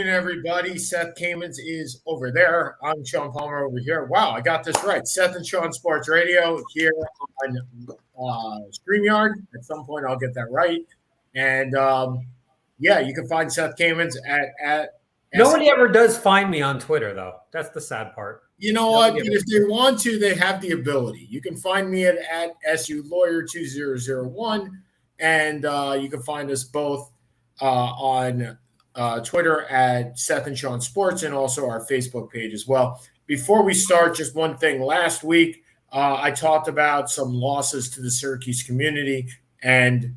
afternoon, everybody. Seth Kamens is over there. I'm Sean Palmer over here. Wow, I got this right. Seth and Sean Sports Radio here on StreamYard. At some point, I'll get that right. And yeah, you can find Seth Kamens at Nobody ever does find me on Twitter, though. That's the sad part. You know what? If they want to, they have the ability. You can find me at SULawyer2001, and you can find us both on Twitter at Seth and Sean Sports, and also our Facebook page as well. Before we start, just one thing. Last week, I talked about some losses to the Syracuse community, and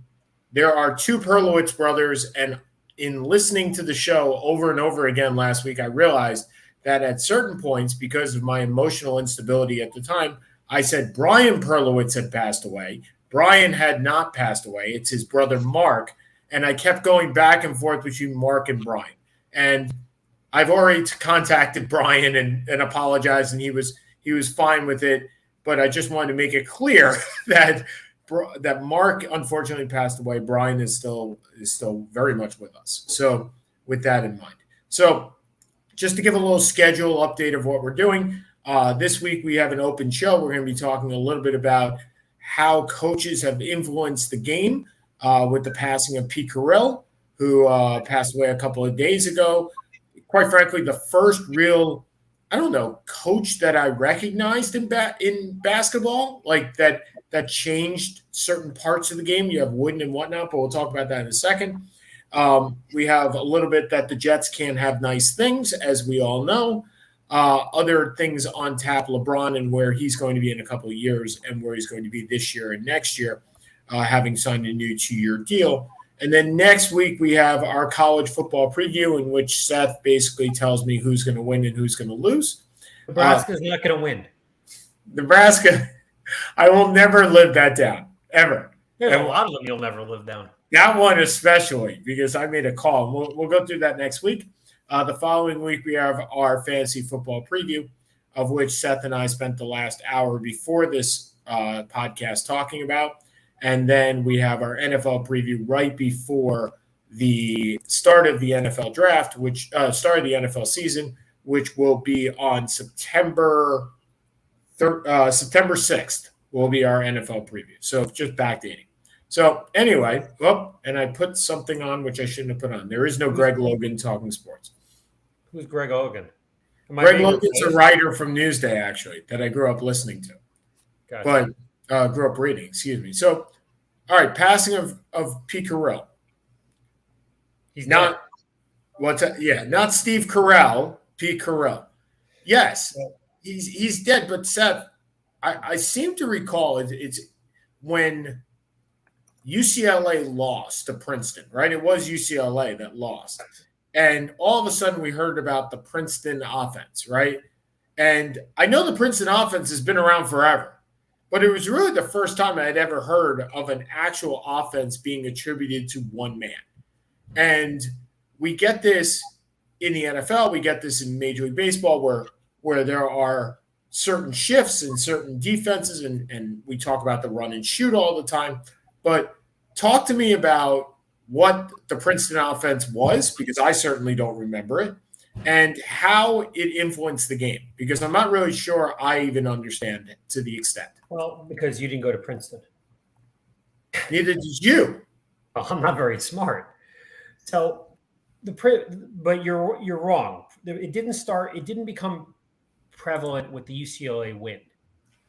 there are two Perlowitz brothers, and in listening to the show over and over again last week, I realized that at certain points, because of my emotional instability at the time, I said Brian Perlowitz had passed away. Brian had not passed away. It's his brother, Mark. And I kept going back and forth between Mark and Brian. And I've already contacted Brian and apologized, and he was fine with it. But I just wanted to make it clear that Mark unfortunately passed away. Brian is still very much with us. So with that in mind. So just to give a little schedule update of what we're doing, this week we have an open show. We're going to be talking a little bit about how coaches have influenced the game with the passing of Pete Carril, who passed away a couple of days ago. Quite frankly, the first real, coach that I recognized in basketball, like that changed certain parts of the game. You have Wooden and whatnot, but we'll talk about that in a second. We have a little bit that the Jets can have nice things, as we all know. Other things on tap, Lebron and where he's going to be in a couple of years and where he's going to be this year and next year, having signed a new 2-year deal. And then next week we have our college football preview, in which Seth basically tells me who's going to win and who's going to lose. Nebraska's not going to win. Nebraska, I will never live that down, ever. There's a lot of them you'll never live down. That one especially, because I made a call. We'll go through that next week. The following week, we have our fantasy football preview, of which Seth and I spent the last hour before this podcast talking about. And then we have our NFL preview right before the start of the NFL draft, which started the NFL season, which will be on September 6th will be our NFL preview. So just backdating. So anyway, and I put something on which I shouldn't have put on. There is no Greg Logan talking sports. Who's Greg Logan? Greg Logan's a writer from Newsday, actually, that I grew up listening to. Gotcha. But grew up reading, excuse me. So, all right, passing of Pete Carril. He's not not Steve Carell, Pete Carril. Yes, he's dead, but Seth, I seem to recall it's when UCLA lost to Princeton, right? It was UCLA that lost. And all of a sudden we heard about the Princeton Offense, right? And I know the Princeton Offense has been around forever, but it was really the first time I had ever heard of an actual offense being attributed to one man. And we get this in the NFL, we get this in Major League Baseball where there are certain shifts and certain defenses, and we talk about the run and shoot all the time. But talk to me about what the Princeton offense was, because I certainly don't remember it, and how it influenced the game, because I'm not really sure I even understand it to the extent. Well, because you didn't go to Princeton. Neither did you. Well, I'm not very smart. So, but you're wrong. It didn't become prevalent with the UCLA win.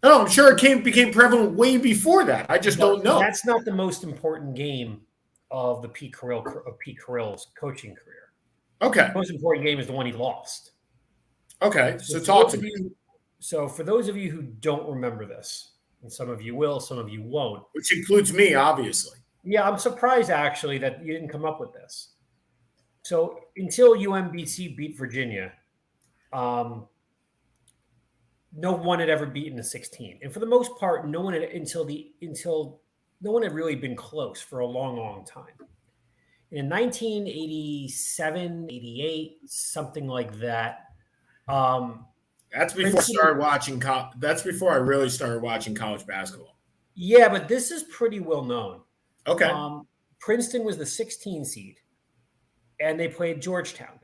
No, I'm sure it became prevalent way before that. I just don't know. That's not the most important game of Pete Carril's coaching career. Okay. The most important game is the one he lost. Okay, so talk to me. So for those of you who don't remember this, and some of you will, some of you won't. Which includes me, obviously. Yeah, I'm surprised, actually, that you didn't come up with this. So until UMBC beat Virginia, no one had ever beaten a 16. And for the most part, no one had no one had really been close for a long, long time. In 1987, 88, something like that. That's before that's before I really started watching college basketball. Yeah, but this is pretty well known. Okay. Princeton was the 16 seed, and they played Georgetown.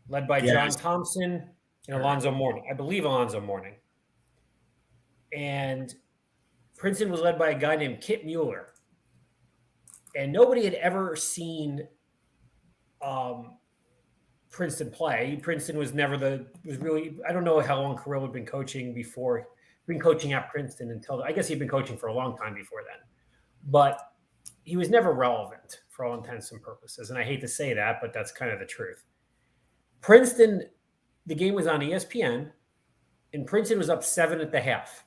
led by Yes. John Thompson and Alonzo Mourning. I believe Alonzo Mourning. And Princeton was led by a guy named Kit Mueller. And nobody had ever seen Princeton play. Princeton was really, I don't know how long Carril had been coaching before, been coaching at Princeton until, I guess he'd been coaching for a long time before then. But he was never relevant for all intents and purposes. And I hate to say that, but that's kind of the truth. Princeton, the game was on ESPN, and Princeton was up 7 at the half.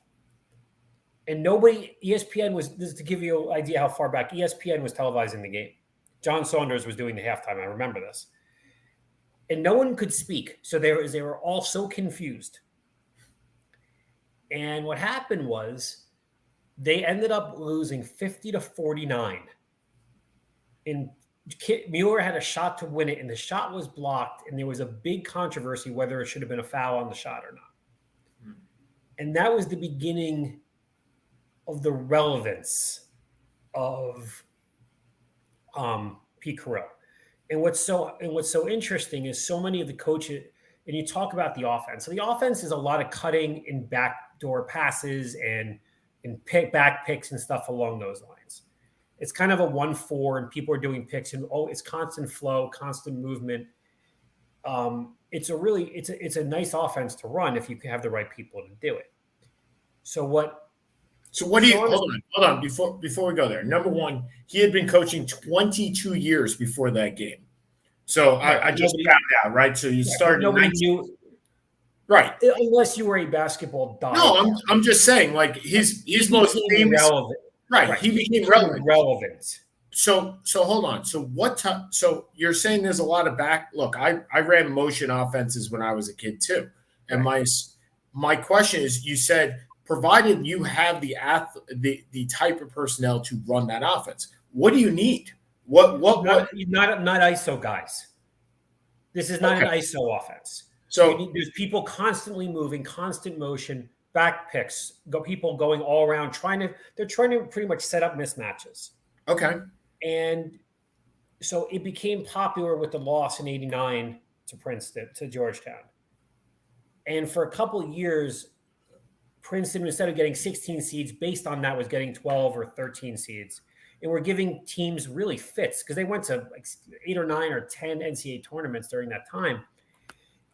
And ESPN was, this is to give you an idea how far back, ESPN was televising the game. John Saunders was doing the halftime. I remember this. And no one could speak. So they were all so confused. And what happened was they ended up losing 50-49. And Mueller had a shot to win it, and the shot was blocked. And there was a big controversy whether it should have been a foul on the shot or not. And that was the beginning of the relevance of Pete Carril. And what's so interesting is so many of the coaches, and you talk about the offense. So the offense is a lot of cutting and backdoor passes and back picks and stuff along those lines. It's kind of a 1-4, and people are doing picks, and it's constant flow, constant movement. It's a nice offense to run if you have the right people to do it. So what do you hold on before we go there? Number one, he had been coaching 22 years before that game. So I just found out, right? So you started. Nobody knew, right? Unless you were a basketball dog. No, I'm just saying, like his most famous. Relevant. Right, he became relevant. So hold on. So so you're saying there's a lot of back. Look, I ran motion offenses when I was a kid too, and my question is, you said, provided you have the type of personnel to run that offense, what do you need? What? Not ISO guys. This is not an ISO offense. So there's people constantly moving, constant motion, back picks, people going all around, they're trying to pretty much set up mismatches. Okay. And so it became popular with the loss in '89 to Georgetown. And for a couple of years, Princeton, instead of getting 16 seeds, based on that, was getting 12 or 13 seeds. And we're giving teams really fits because they went to like 8 or 9 or 10 NCAA tournaments during that time.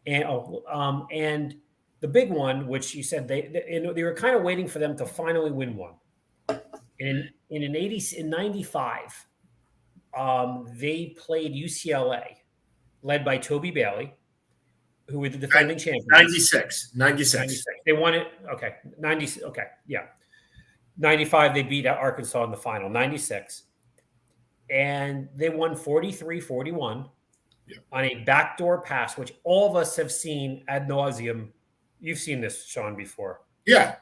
And the big one, which you said they were kind of waiting for them to finally win one. In 95, they played UCLA, led by Toby Bailey, who were the defending champions. 96. They won it. Okay. 90. Okay. Yeah. 95, they beat Arkansas in the final. 96. And they won 43-41 on a backdoor pass, which all of us have seen ad nauseum. You've seen this, Sean, before. Yeah.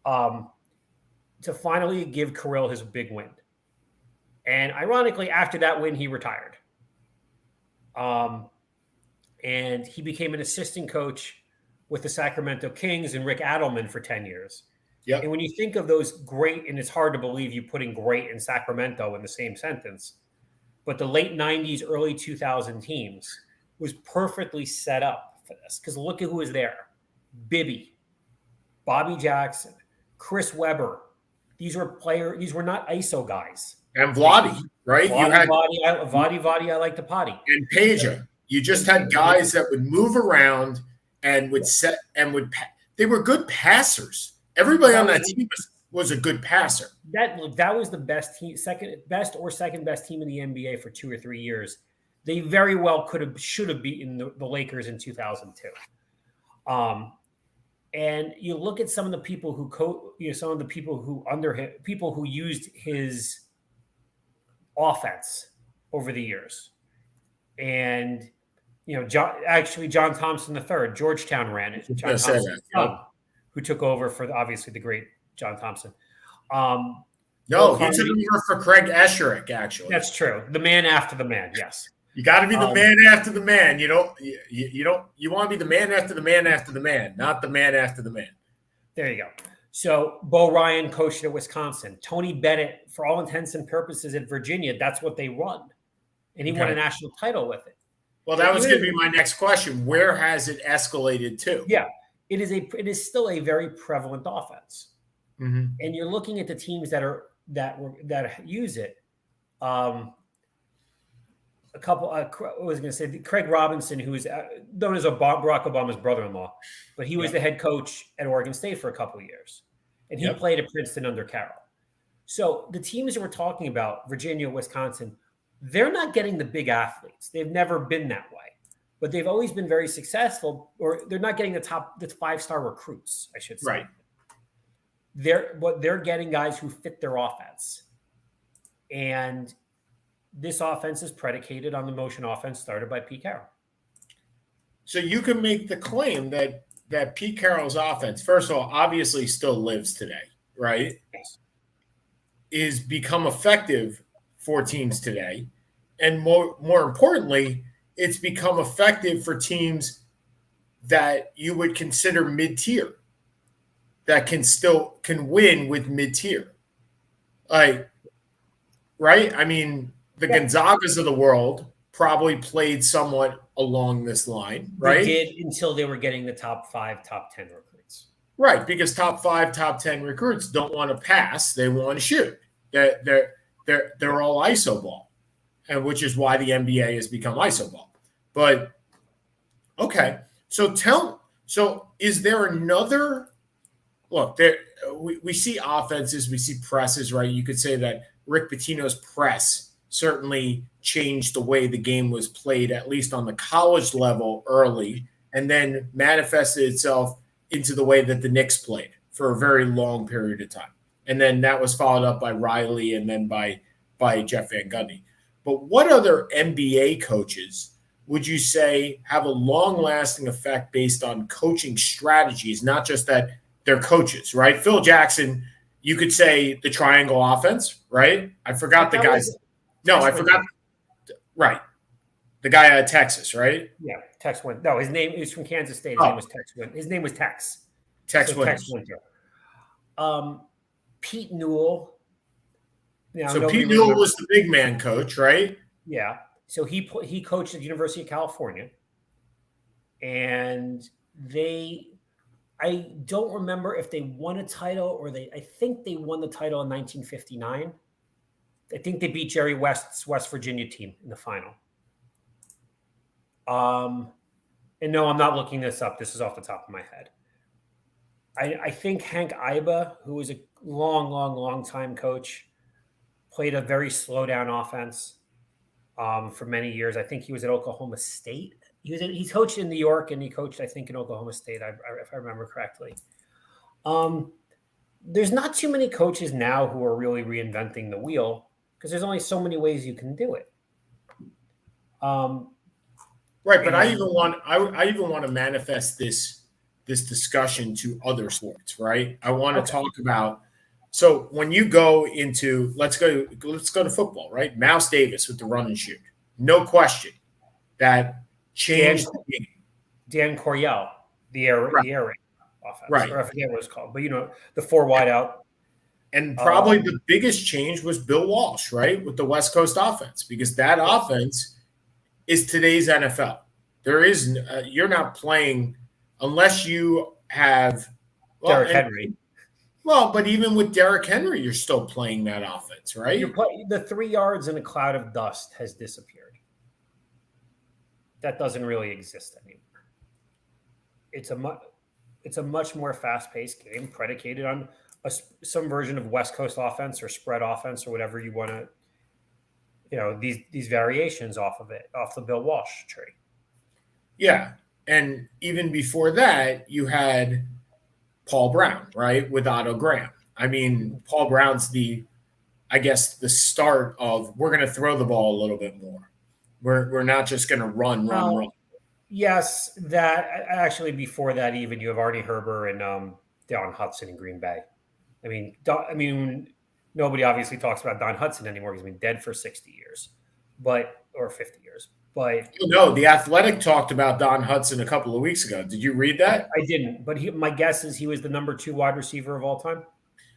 To finally give Carril his big win. And ironically, after that win, he retired. And he became an assistant coach with the Sacramento Kings and Rick Adelman for 10 years. Yeah. And when you think of those great, and it's hard to believe you putting great and Sacramento in the same sentence, but the late 90s, early 2000 teams was perfectly set up for this. Because look at who was there. Bibby, Bobby Jackson, Chris Webber. These were not ISO guys. And Vladi, right? Vladi, I like the potty. And Peja. You just had guys that would move around and would they were good passers. Everybody on that team was a good passer. That was the best team, second best team in the NBA for 2 or 3 years. They very well should have beaten the Lakers in 2002. And you look at some of the people some of the people who under him, people who used his offense over the years, and John Thompson III, Georgetown ran it. John Thompson's son, who took over for obviously the great John Thompson. No, he took over for Craig Esherick. Actually, that's true. The man after the man. Yes. You got to be the man after the man. You want to be the man after the man after the man, not the man after the man. There you go. So Bo Ryan coached at Wisconsin. Tony Bennett, for all intents and purposes, at Virginia. That's what they run, and he won a national title with it. Well, that was going to be my next question. Where has it escalated to? Yeah, it is still a very prevalent offense, and you're looking at the teams that use it. A couple. I was going to say Craig Robinson, who is known as Barack Obama's brother-in-law, but he was the head coach at Oregon State for a couple of years, and he played at Princeton under Carril. So the teams that we're talking about, Virginia, Wisconsin, they're not getting the big athletes. They've never been that way, but they've always been very successful. Or they're not getting the 5-star recruits, I should say. Right. They're getting guys who fit their offense, and this offense is predicated on the motion offense started by Pete Carril. So you can make the claim that Pete Carroll's offense, first of all, obviously still lives today, right? Yes. Is become effective for teams today. And more importantly, it's become effective for teams that you would consider mid-tier, that can win with mid-tier. Like, right? I mean, the Gonzagas of the world probably played somewhat along this line, right? They did until they were getting the top 5, top 10 recruits. Right, because top 5, top 10 recruits don't want to pass; they want to shoot. They're all iso ball, and which is why the NBA has become iso ball. But okay, so is there another look? There we see offenses, we see presses, right? You could say that Rick Pitino's press certainly changed the way the game was played, at least on the college level early, and then manifested itself into the way that the Knicks played for a very long period of time. And then that was followed up by Riley and then by Jeff Van Gundy. But what other NBA coaches would you say have a long-lasting effect based on coaching strategies, not just that they're coaches, right? Phil Jackson, you could say the triangle offense, right? I forgot the guy's – no, I forgot – right. The guy out of Texas, right? Yeah, Tex Winter. No, his name is from Kansas State. His name was Tex Winter. His name was Tex. Tex Winter. Pete Newell. Now, so Pete Newell was the big man coach, right? Yeah. So he coached at the University of California, and I don't remember if they won a title or I think they won the title in 1959. I think they beat Jerry West's West Virginia team in the final. And no, I'm not looking this up. This is off the top of my head. I think Hank Iba, who was a long time coach, played a very slow down offense for many years. I think he was at Oklahoma State. He coached in New York, and he coached, I think, in Oklahoma State, if I remember correctly. There's not too many coaches now who are really reinventing the wheel because there's only so many ways you can do it. Right, but I even want to manifest this discussion to other sports, right? I want to talk about. So when you go into let's go to football, right? Mouse Davis with the run and shoot, no question, that changed the game. Dan Coryell, the air raid offense, right? Or I forget what it's called, but the 4 wide out. And probably the biggest change was Bill Walsh, right, with the West Coast offense, because that offense is today's NFL. There is you're not playing unless you have Derrick Henry. Well, but even with Derrick Henry, you're still playing that offense, right? The 3 yards in a cloud of dust has disappeared. That doesn't really exist anymore. It's a much more fast-paced game predicated on some version of West Coast offense or spread offense or whatever you want to, these variations off the Bill Walsh tree. Yeah. And even before that, you had Paul Brown, right, with Otto Graham. I mean, Paul Brown's the start of we're going to throw the ball a little bit more. We're not just going to run. Yes, that actually before that even you have Arnie Herber and Don Hudson in Green Bay. I mean, nobody obviously talks about Don Hudson anymore. He's been dead for 60 years, or 50 years. But no, The Athletic talked about Don Hudson a couple of weeks ago. Did you read that? I didn't, but my guess is he was the number 2 wide receiver of all time.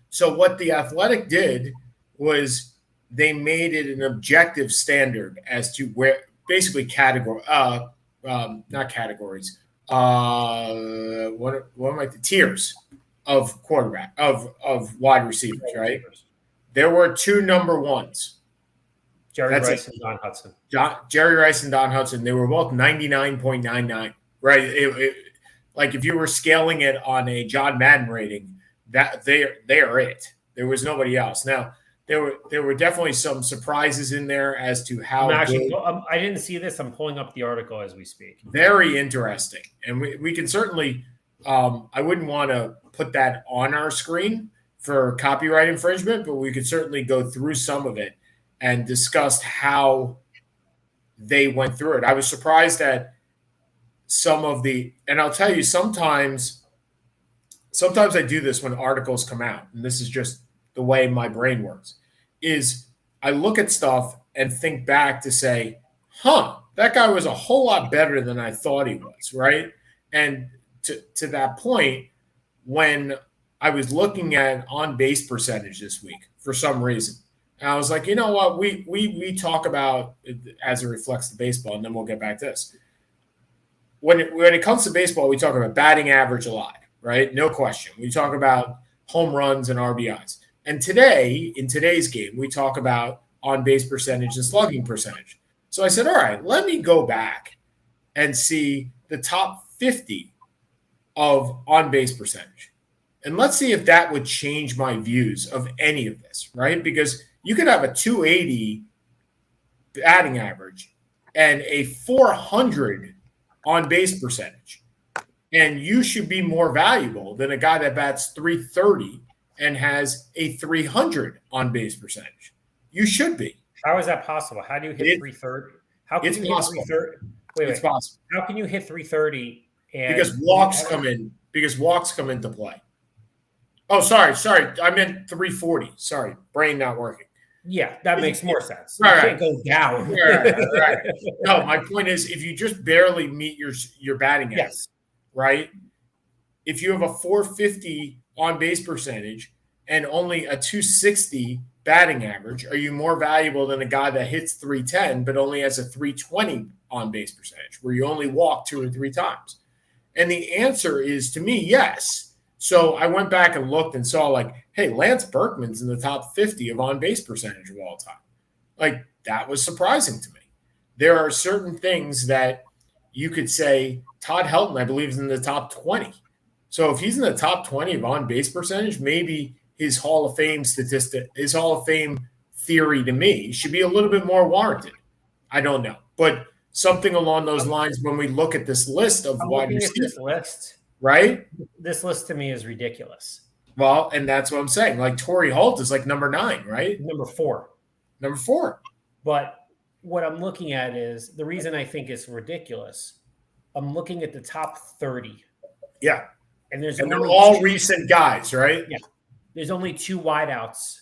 So what The Athletic did was they made it an objective standard as to basically not categories. What am I? The tiers of quarterback of wide receivers, right? There were 2 number ones. Jerry Rice and Don Hudson. Jerry Rice and Don Hudson. They were both 99.99. Right. Like if you were scaling it on a John Madden rating, that they are it. There was nobody else. Now there were definitely some surprises in there as to how. I didn't see this. I'm pulling up the article as we speak. Very interesting, and we can certainly. I wouldn't want to put that on our screen for copyright infringement, but we could certainly go through some of it and discuss how they went through it. I was surprised at some of and I'll tell you, sometimes I do this when articles come out, and this is just the way my brain works, is I look at stuff and think back to say, that guy was a whole lot better than I thought he was, right? And to that point, when I was looking at on-base percentage this week for some reason, and I was like, you know what, we talk about it as it reflects to baseball, and then we'll get back to this. When it comes to baseball, we talk about batting average a lot, right? No question. We talk about home runs and RBIs. And in today's game, we talk about on-base percentage and slugging percentage. So I said, all right, let me go back and see the top 50 of on-base percentage. And let's see if that would change my views of any of this, right? Because you could have a 280 batting average and a 400 on-base percentage, and you should be more valuable than a guy that bats 330 and has a 300 on-base percentage. You should be. How is that possible? How do you hit 330? How can you hit 330? Wait. It's possible. How can you hit 330? Because walks come in. Because walks come into play. Oh, sorry. I meant 340. Sorry, brain not working. Yeah, that makes more sense. Right, you can't go down. Right. No, my point is, if you just barely meet your batting average, yes, right? If you have a 450 on-base percentage and only a 260 batting average, are you more valuable than a guy that hits 310 but only has a 320 on-base percentage, where you only walk 2 or 3 times? And the answer is, to me, yes. So I went back and looked and saw, like, hey, Lance Berkman's in the top 50 of on-base percentage of all time. Like, that was surprising to me. There are certain things that you could say Todd Helton, I believe, is in the top 20. So if he's in the top 20 of on-base percentage, maybe his Hall of Fame his Hall of Fame theory to me should be a little bit more warranted. I don't know. But something along those lines when we look at this list of wide receivers. Right? This list to me is ridiculous. Well, and that's what I'm saying. Like Torrey Holt is like number 9, right? Number 4. But what I'm looking at is the reason I think it's ridiculous. I'm looking at the top 30. Yeah. And they're all recent guys, right? Yeah. There's only 2 wideouts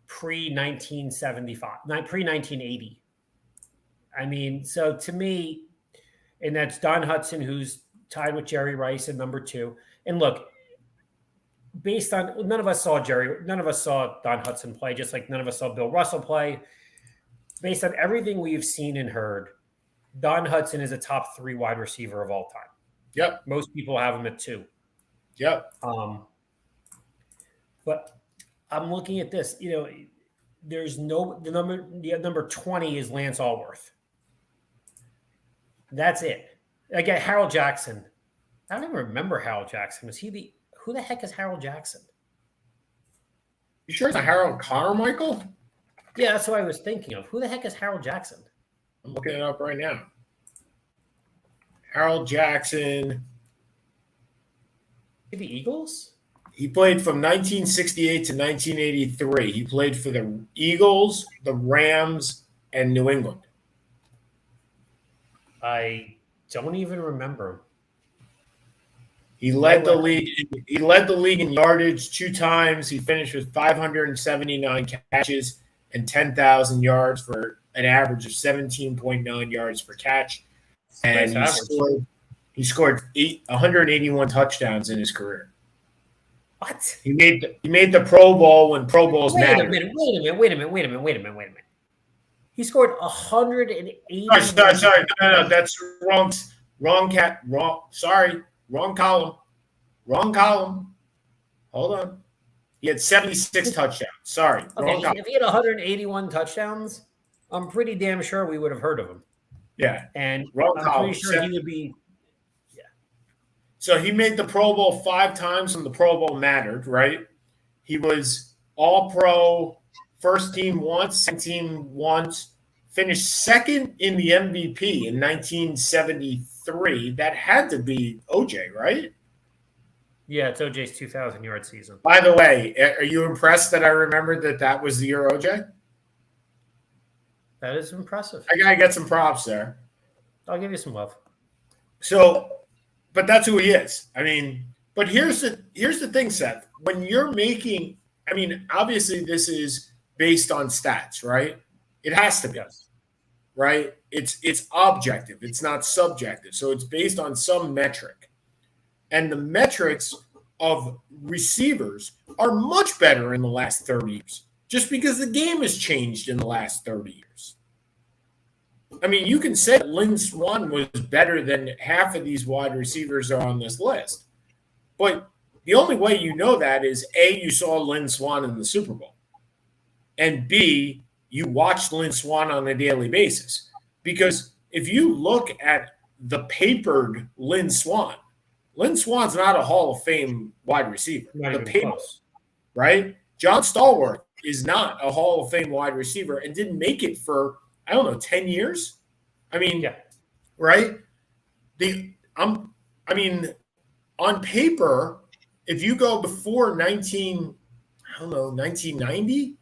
pre-1975, pre-1980. I mean, so to me, and that's Don Hudson, who's tied with Jerry Rice at number 2. And look, based on none of us saw Don Hudson play, just like none of us saw Bill Russell play. Based on everything we've seen and heard, Don Hudson is a top 3 wide receiver of all time. Yep. Most people have him at 2. Yep. But I'm looking at this, there's the number 20 is Lance Allworth. That's it. Again, Harold Jackson. I don't even remember Harold Jackson. Who the heck is Harold Jackson? You sure it's not Harold Carmichael? Yeah, that's what I was thinking of. Who the heck is Harold Jackson? I'm looking it up right now. Harold Jackson. The Eagles? He played from 1968 to 1983. He played for the Eagles, the Rams, and New England. I don't even remember him. He led the league. He led the league in yardage 2 times. He finished with 579 catches and 10,000 yards for an average of 17.9 yards per catch. And he scored 181 touchdowns in his career. What? He made the Pro Bowl when Pro Bowls mattered. Wait a minute. He scored 180. Sorry. No, that's wrong. Sorry, wrong column. Wrong column. Hold on. He had 76 touchdowns. Sorry, wrong column. If he had 181 touchdowns, I'm pretty damn sure we would have heard of him. Yeah, and wrong I'm column. pretty sure he would be. Yeah. So he made the Pro Bowl 5 times, and the Pro Bowl mattered, right? He was All-Pro, first team once, second team once, finished second in the MVP in 1973. That had to be OJ, right? Yeah, it's OJ's 2,000-yard season. By the way, are you impressed that I remembered that was the year OJ? That is impressive. I got to get some props there. I'll give you some love. So, but that's who he is. I mean, but here's the thing, Seth. When you're making, I mean, obviously this is based on stats, right? It has to be, right? It's objective. It's not subjective. So it's based on some metric. And the metrics of receivers are much better in the last 30 years, just because the game has changed in the last 30 years. I mean, you can say Lynn Swann was better than half of these wide receivers are on this list. But the only way you know that is, A, you saw Lynn Swann in the Super Bowl, and B, you watched Lynn Swann on a daily basis. Because if you look at the papered Lynn Swann's not a Hall of Fame wide receiver. Not the even paper, close. right? John Stallworth is not a Hall of Fame wide receiver and didn't make it for, I don't know, 10 years? I mean, yeah. Right? On paper, if you go before 1990,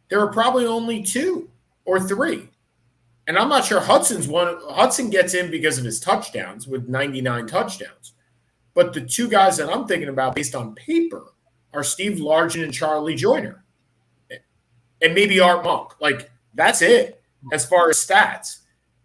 there are probably only 2 or 3. And I'm not sure Hudson's one. Hudson gets in because of his touchdowns with 99 touchdowns. But the 2 guys that I'm thinking about based on paper are Steve Largent and Charlie Joyner. And maybe Art Monk. Like, that's it as far as stats.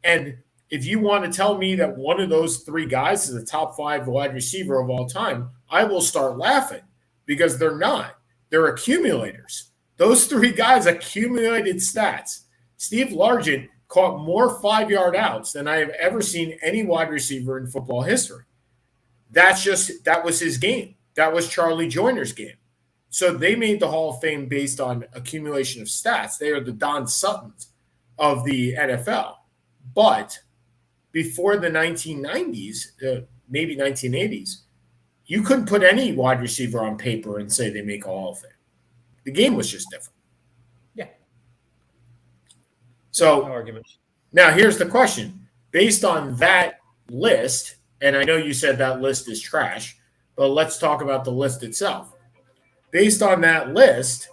And if you want to tell me that one of those 3 guys is a top 5 wide receiver of all time, I will start laughing, because they're not. They're accumulators. Those 3 guys accumulated stats. Steve Largent caught more 5-yard outs than I have ever seen any wide receiver in football history. That was his game. That was Charlie Joyner's game. So they made the Hall of Fame based on accumulation of stats. They are the Don Suttons of the NFL. But before the 1990s, maybe 1980s, you couldn't put any wide receiver on paper and say they make a Hall of Fame. The game was just different. Yeah. So no arguments. Now here's the question. Based on that list, and I know you said that list is trash, but let's talk about the list itself. Based on that list,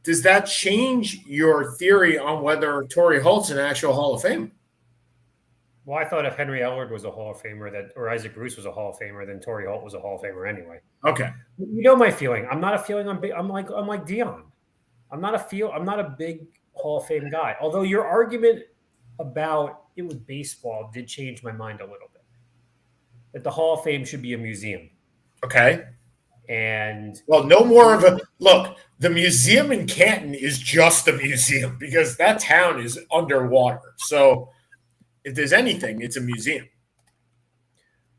does that change your theory on whether Torrey Holt's an actual Hall of Famer? Well, I thought if Henry Ellard was a Hall of Famer, or Isaac Bruce was a Hall of Famer, then Torrey Holt was a Hall of Famer anyway. Okay. You know my feeling. I'm not a feeling. I'm like Dion. I'm not a big Hall of Fame guy. Although your argument about it with baseball did change my mind a little bit. That the Hall of Fame should be a museum. Okay. And no more of a look. The museum in Canton is just a museum because that town is underwater. So if there's anything, it's a museum.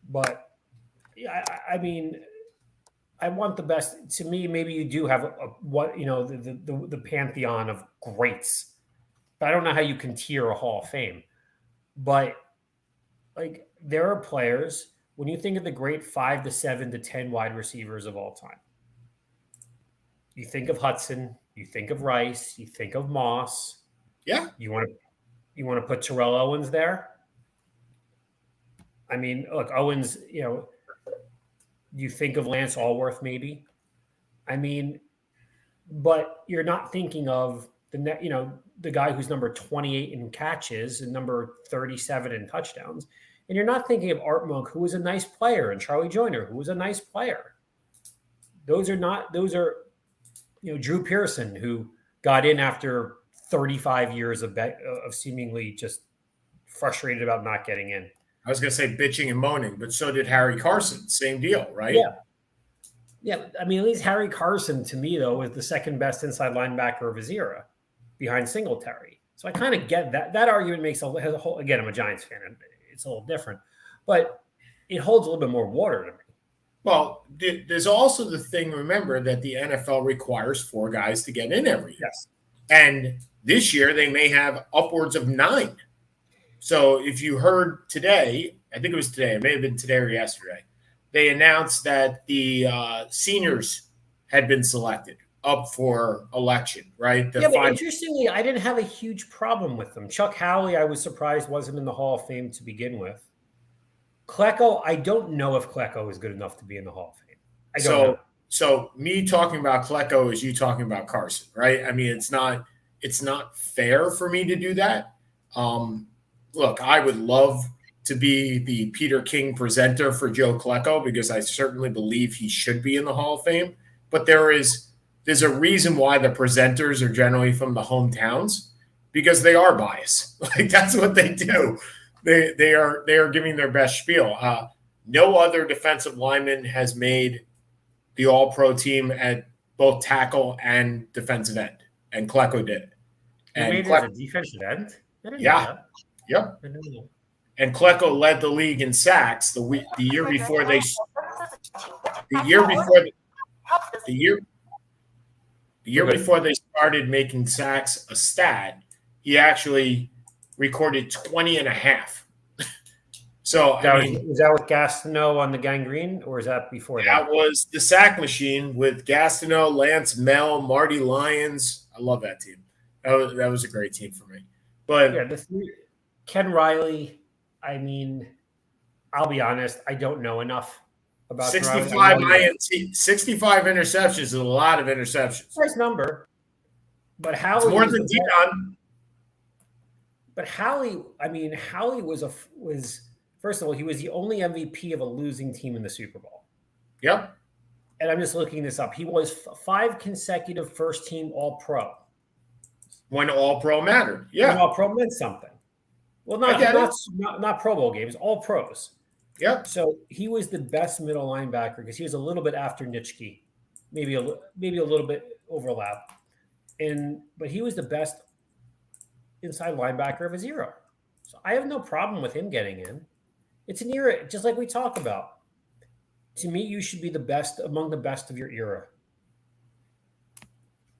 But I mean, I want the best. To me, maybe you do have the pantheon of greats, but I don't know how you can tier a Hall of Fame. But like, there are players. When you think of the great 5 to 7 to 10 wide receivers of all time, you think of Hudson, you think of Rice, you think of Moss. Yeah. You want to put Terrell Owens there? I mean, look, Owens, you think of Lance Allworth maybe. I mean, but you're not thinking of the guy who's number 28 in catches and number 37 in touchdowns. And you're not thinking of Art Monk, who was a nice player, and Charlie Joyner, who was a nice player. Those are Drew Pearson, who got in after 35 years of seemingly just frustrated about not getting in. I was going to say bitching and moaning, but so did Harry Carson. Same deal, right? Yeah. Yeah. I mean, at least Harry Carson, to me, though, was the second best inside linebacker of his era behind Singletary. So I kind of get that. That argument has a whole. Again, I'm a Giants fan, and it's a little different, but it holds a little bit more water to me. Well, there's also the thing. Remember that the NFL requires 4 guys to get in every year, Yes. and this year they may have upwards of 9. So if you heard today, I think it was today, it may have been today or yesterday, they announced that the seniors had been selected up for election, right? But interestingly, I didn't have a huge problem with them. Chuck Howley, I was surprised wasn't in the Hall of Fame to begin with. Flacco, I don't know if Flacco is good enough to be in the Hall of Fame. I don't know. So me talking about Flacco is you talking about Carson, right? I mean, it's not fair for me to do that. Look, I would love to be the Peter King presenter for Joe Flacco because I certainly believe he should be in the Hall of Fame. But there's a reason why the presenters are generally from the hometowns because they are biased. Like that's what they do. They are giving their best spiel. No other defensive lineman has made the All-Pro team at both tackle and defensive end, and Flacco did it. And made it as a defensive end? Yeah. Yep. And Flacco led the league in sacks the year before they started making sacks a stat. He actually recorded 20 and a half. So was that with Gastineau on the gangrene, or is that before that? That was the sack machine with Gastineau, Lance Mel, Marty Lyons. I love that team. That was a great team for me. But yeah, Ken Riley. I mean, I'll be honest, I don't know enough about 65 interceptions is a lot of interceptions. Nice number, but Howley it's more than Deion. But Howley was first of all, he was the only MVP of a losing team in the Super Bowl. Yep. And I'm just looking this up. He was 5 consecutive first-team All-Pro. When All-Pro mattered, yeah. When All-Pro meant something. Well, not Pro Bowl games, All Pros. Yep. So he was the best middle linebacker because he was a little bit after Nitschke, maybe a little bit overlap, but he was the best inside linebacker of his era. So I have no problem with him getting in. It's an era, just like we talk about. To me, you should be the best among the best of your era.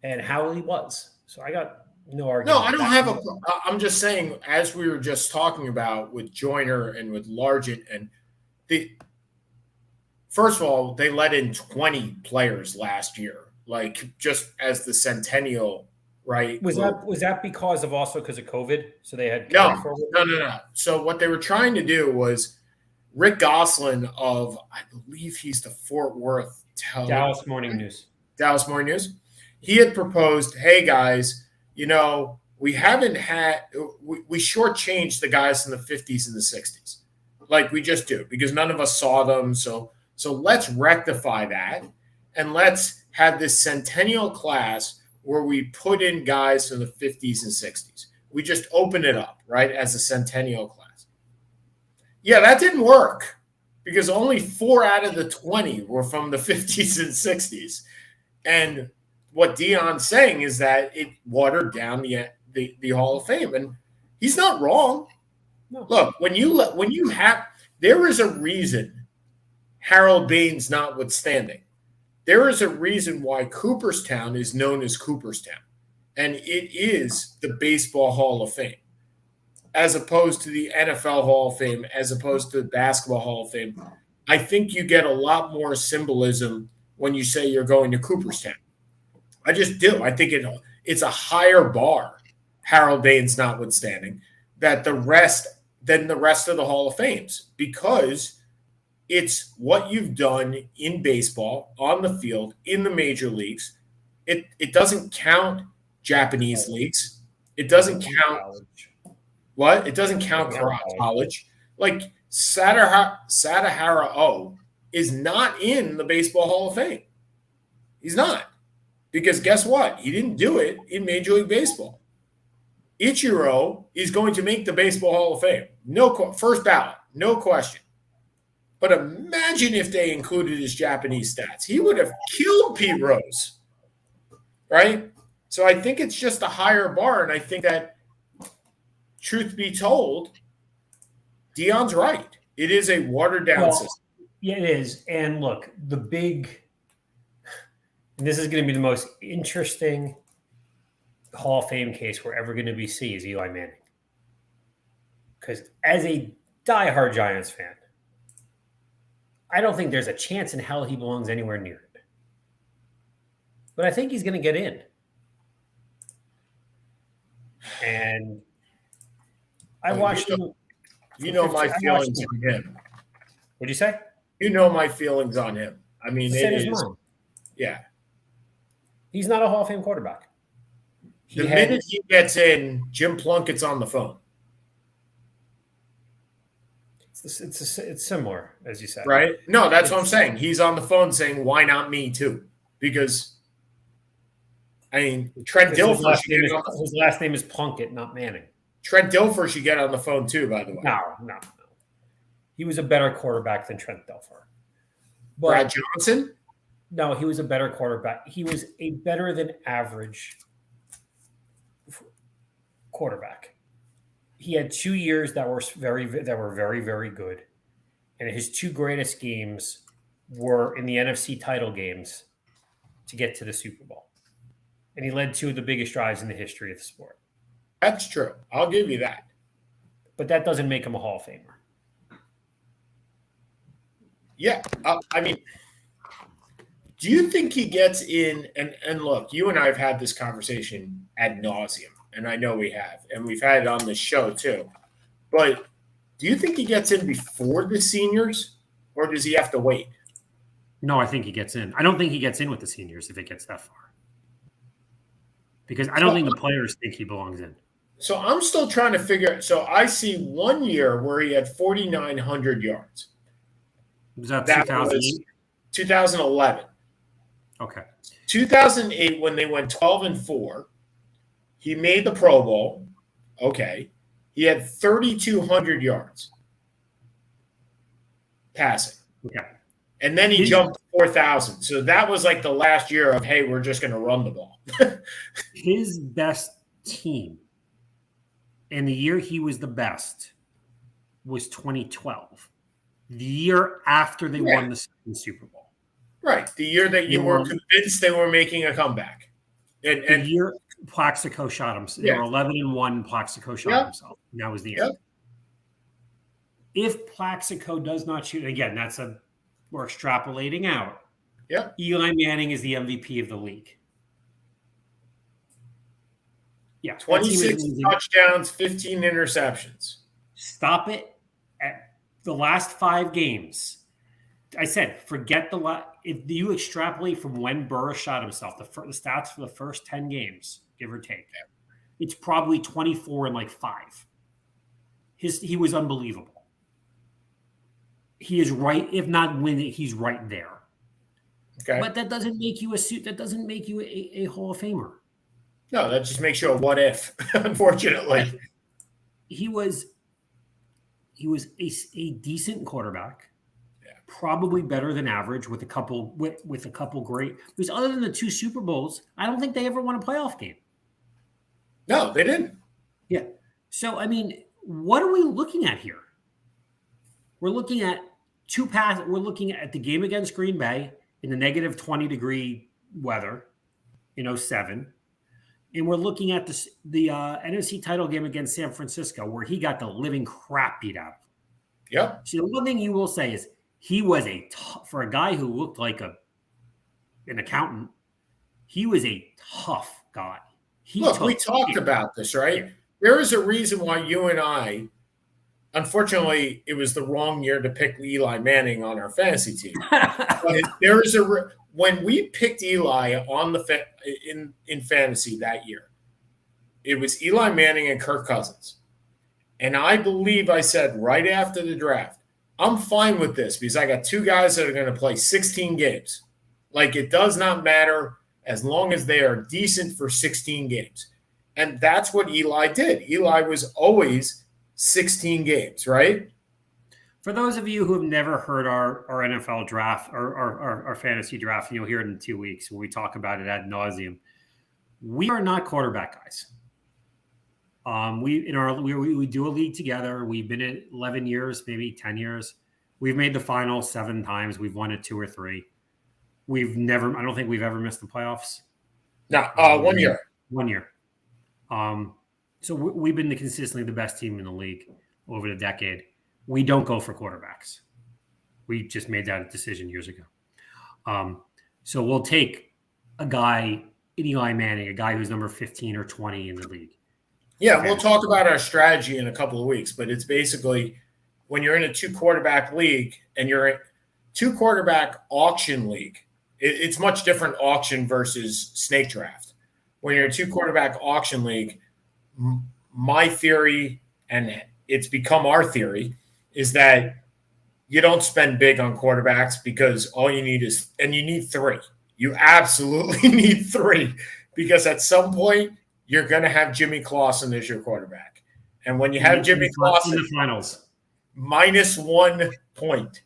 And Howley was. So I got no argument. No, I don't have I'm just saying, as we were just talking about with Joyner and with Largent, and first of all, they let in 20 players last year, like just as the centennial, right? Was that because of COVID? So they had no. So what they were trying to do was Rick Gosselin of, I believe he's the Fort Worth Dallas Morning News. He had proposed, hey guys, we haven't we shortchanged the guys in the 50s and the 60s. Like we just do, because none of us saw them. So let's rectify that. And let's have this centennial class where we put in guys from the 50s and 60s. We just open it up, right, as a centennial class. Yeah, that didn't work because only 4 out of the 20 were from the 50s and 60s. And what Deion's saying is that it watered down the Hall of Fame, and he's not wrong. No. Look, there is a reason, Harold Baines notwithstanding, there is a reason why Cooperstown is known as Cooperstown, and it is the Baseball Hall of Fame, as opposed to the NFL Hall of Fame, as opposed to the Basketball Hall of Fame. I think you get a lot more symbolism when you say you're going to Cooperstown. I just do. I think it's a higher bar, Harold Baines notwithstanding, than the rest of the Hall of Fames, because it's what you've done in baseball, on the field, in the major leagues. It doesn't count Japanese leagues. It doesn't count what? It doesn't count college. Like Sadahara O is not in the Baseball Hall of Fame. He's not. Because guess what? He didn't do it in Major League Baseball. Ichiro is going to make the Baseball Hall of Fame. First ballot, no question. But imagine if they included his Japanese stats. He would have killed Pete Rose, right? So I think it's just a higher bar, and I think that truth be told, Dion's right. It is a watered down system. Yeah, it is. And look, and this is going to be the most interesting Hall of Fame case we're ever going to see is Eli Manning. Because as a diehard Giants fan, I don't think there's a chance in hell he belongs anywhere near it. But I think he's going to get in. And I watched him. You know my feelings on him. What'd you say? You know my feelings on him. I mean, it is. Yeah. He's not a Hall of Fame quarterback. The minute he gets in, Jim Plunkett's on the phone. It's similar, as you said. Right? No, that's what I'm saying. He's on the phone saying, why not me too? Because, I mean, Trent Dilfer should get on the phone. His last name is Plunkett, not Manning. Trent Dilfer should get on the phone too, by the way. No. He was a better quarterback than Trent Dilfer. Brad Johnson? No, he was a better quarterback. He was a better than average quarterback. He had 2 years that were very, very good. And his two greatest games were in the NFC title games to get to the Super Bowl. And he led two of the biggest drives in the history of the sport. That's true. I'll give you that. But that doesn't make him a Hall of Famer. Yeah. I mean, do you think he gets in? And look, you and I have had this conversation ad nauseum, and I know we have, and we've had it on this show too. But do you think he gets in before the seniors, or does he have to wait? No, I think he gets in. I don't think he gets in with the seniors if it gets that far. Because I don't think the players think he belongs in. So I'm still trying to figure. So I see 1 year where he had 4,900 yards. Was that 2008? 2011. Okay. 2008, when they went 12-4, he made the Pro Bowl. Okay. He had 3,200 yards passing. Okay. And then he jumped 4,000. So that was like the last year of, hey, we're just going to run the ball. His best team and the year he was the best was 2012, the year after they won the second Super Bowl. Right. The year that you were convinced they were making a comeback. And the year Plaxico shot himself. They were 11-1. Plaxico shot himself. And that was the end. If Plaxico does not shoot, again, we're extrapolating out. Yeah. Eli Manning is the MVP of the league. Yeah. 26 touchdowns, 15 interceptions. Stop it at the last 5 games. I said, forget if you extrapolate from when Burris shot himself, the stats for the first 10 games, give or take, it's probably 24 and 5. He was unbelievable. He is right. If not winning, he's right there. Okay. But that doesn't make you that doesn't make you a Hall of Famer. No, that just makes you a what if, unfortunately. He was a decent quarterback. Probably better than average with a couple great. Because other than the 2 Super Bowls, I don't think they ever won a playoff game. No, they didn't. Yeah. So I mean, what are we looking at here? We're looking at We're looking at the game against Green Bay in the negative 20-degree weather in 2007, and we're looking at the NFC title game against San Francisco where he got the living crap beat out of him. Yep. So the one thing you will say is, he was for a guy who looked like an accountant, he was a tough guy. We talked about this, right? Yeah. There is a reason why you and I, unfortunately, it was the wrong year to pick Eli Manning on our fantasy team. But there is when we picked Eli on in fantasy that year, it was Eli Manning and Kirk Cousins. And I believe I said right after the draft, I'm fine with this because I got 2 guys that are going to play 16 games. It does not matter as long as they are decent for 16 games. And that's what Eli did. Eli was always 16 games, right? For those of you who have never heard our NFL draft or our fantasy draft, you'll hear it in 2 weeks when we talk about it ad nauseum. We are not quarterback guys. We do a league together. We've been at 11 years, maybe 10 years. We've made the final 7 times. We've won it 2 or 3. I don't think we've ever missed the playoffs. No, 1 year. 1 year. So we've been consistently the best team in the league over the decade. We don't go for quarterbacks. We just made that decision years ago. So we'll take a guy, Eli Manning, a guy who's number 15 or 20 in the league. Yeah, we'll talk about our strategy in a couple of weeks, but it's basically when you're in a 2-quarterback league and you're in 2-quarterback auction league, it's much different auction versus snake draft. When you're in a 2-quarterback auction league, my theory, and it's become our theory, is that you don't spend big on quarterbacks because all you need is – and you need 3. You absolutely need 3 because at some point you're going to have Jimmy Clausen as your quarterback. And when you have Jimmy Clausen – in the finals. -1 point,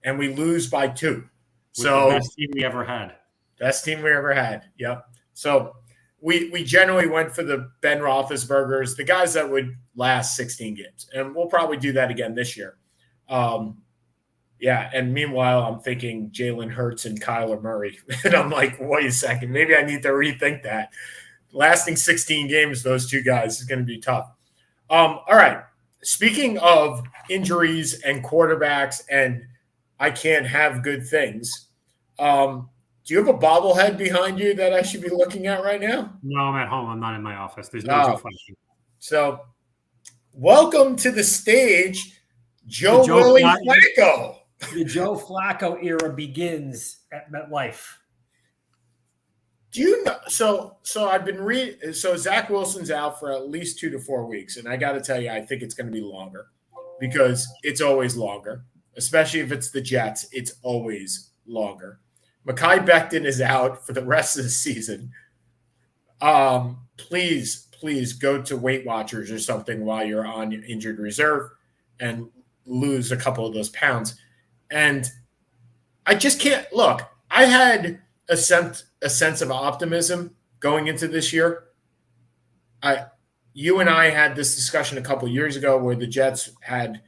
and we lose by 2. So the best team we ever had. Best team we ever had. Yep. So we generally went for the Ben Roethlisbergers, the guys that would last 16 games. And we'll probably do that again this year. Yeah, and meanwhile, I'm thinking Jalen Hurts and Kyler Murray. And I'm like, wait a second, maybe I need to rethink that. Lasting 16 games, those 2 guys is going to be tough. All right. Speaking of injuries and quarterbacks and I can't have good things, do you have a bobblehead behind you that I should be looking at right now? No, I'm at home. I'm not in my office. There's no Joe Flacco. So welcome to the stage, Joe Willie Flacco. The Joe Flacco era begins at MetLife. Do you know? So I've been reading. So Zach Wilson's out for at least 2 to 4 weeks, and I got to tell you, I think it's going to be longer because it's always longer, especially if it's the Jets. It's always longer. Mekhi Becton is out for the rest of the season. Please go to Weight Watchers or something while you're on injured reserve and lose a couple of those pounds. And I just can't look. I had a sense of optimism going into this year. You and I had this discussion a couple of years ago where the Jets had,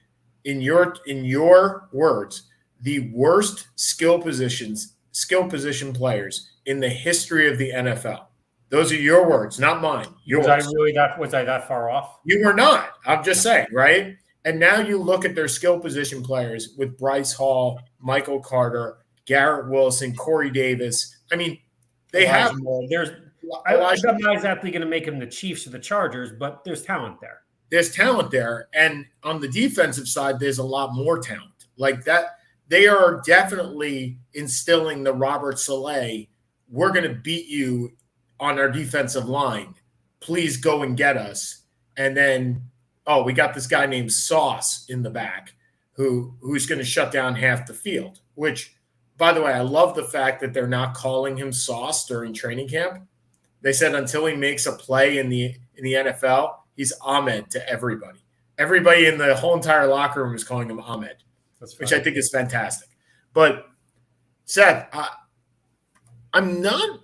in your words, the worst skill position players in the history of the NFL. Those are your words, not mine. Yours. Was I that far off? You were not. I'm just saying, right? And now you look at their skill position players with Bryce Hall, Michael Carter, Garrett Wilson, Corey Davis. I mean, they have. I'm not exactly going to make them the Chiefs or the Chargers, but there's talent there. There's talent there. And on the defensive side, there's a lot more talent. Like that, they are definitely instilling the Robert Saleh, we're going to beat you on our defensive line. Please go and get us. And then, we got this guy named Sauce in the back who's going to shut down half the field, which, by the way, I love the fact that they're not calling him Sauce during training camp. They said until he makes a play in the NFL, he's Ahmed to everybody. Everybody in the whole entire locker room is calling him Ahmed, which I think is fantastic. But, Seth, I'm not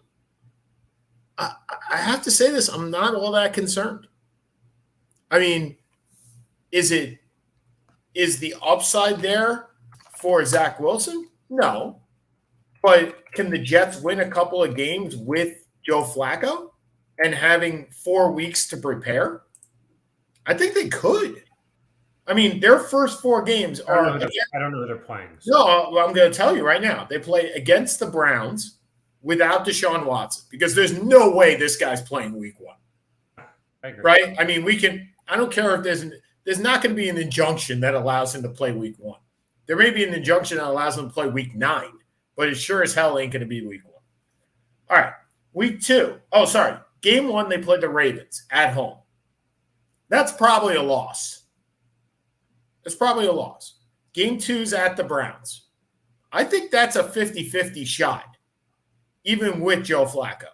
– I have to say this. I'm not all that concerned. I mean, is the upside there for Zach Wilson? No. But can the Jets win a couple of games with Joe Flacco and having 4 weeks to prepare? I think they could. I mean, their first 4 games are – I don't know who they're playing. So. No, well, I'm going to tell you right now. They play against the Browns without Deshaun Watson because there's no way this guy's playing week 1. I agree. Right? I mean, I don't care if there's not going to be an injunction that allows him to play week 1. There may be an injunction that allows him to play week 9, but it sure as hell ain't going to be week 1. All right. Week 2. Oh, sorry. Game 1, they played the Ravens at home. That's probably a loss. It's probably a loss. Game 2's at the Browns. I think that's a 50-50 shot, even with Joe Flacco.